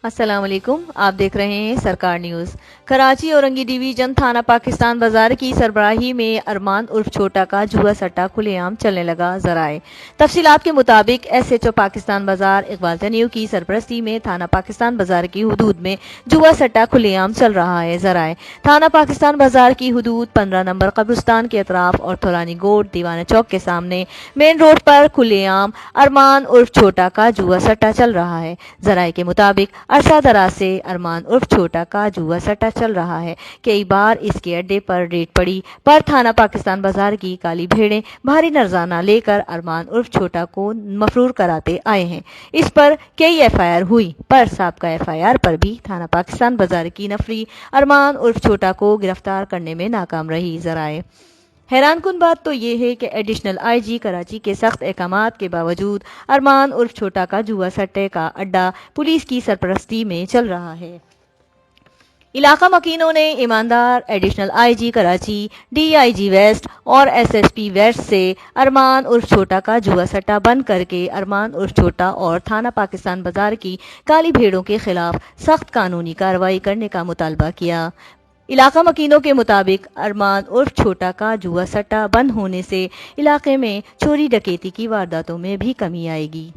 السلام علیکم، آپ دیکھ رہے ہیں سرکار نیوز۔ کراچی اورنگی ڈویژن تھانہ پاکستان بازار کی سربراہی میں ارمان عرف چھوٹا کا جوا سٹہ کھلے عام چلنے لگا۔ ذرائع تفصیلات کے مطابق ایس ایچ او پاکستان بازار اقبال تنیو کی سرپرستی میں تھانہ پاکستان بازار کی حدود میں جوا سٹہ کھلے عام چل رہا ہے۔ ذرائع تھانہ پاکستان بازار کی حدود 15 نمبر قبرستان کے اطراف اور تھولانی گوٹ دیوانہ چوک کے سامنے مین روڈ پر کھلے عام ارمان عرف چھوٹا کا جوا سٹہ چل رہا ہے۔ ذرائع کے مطابق عرصہ دراز سے ارمان عرف چھوٹا کا جوا سٹہ چل رہا ہے۔ کئی بار اس کے اڈے پر ریڈ پڑی، پر تھانہ پاکستان بازار کی کالی بھیڑیں بھاری نذرانہ لے کر ارمان عرف چھوٹا کو مفرور کراتے آئے ہیں۔ اس پر کئی ایف آئی آر ہوئی، پر سابقہ ایف آئی آر پر بھی تھانہ پاکستان بازار کی نفری ارمان عرف چھوٹا کو گرفتار کرنے میں ناکام رہی۔ ذرائع حیران کن بات تو یہ ہے کہ ایڈیشنل آئی جی کراچی کے سخت احکامات کے باوجود ارمان عرف چھوٹا کا جوا سٹے کا اڈا پولیس کی سرپرستی میں چل رہا ہے۔ علاقہ مکینوں نے ایماندار additional I G Karachi, D I G west اور ایس ایس پی ویسٹ سے ارمان عرف چھوٹا کا جوا سٹہ بند کر کے ارمان عرف چھوٹا اور تھانہ پاکستان بازار کی کالی بھیڑوں کے خلاف سخت قانونی کارروائی کرنے کا مطالبہ کیا۔ علاقہ مکینوں کے مطابق ارمان عرف چھوٹا کا جوا سٹہ بند ہونے سے علاقے میں چوری ڈکیتی کی وارداتوں میں بھی کمی آئے گی۔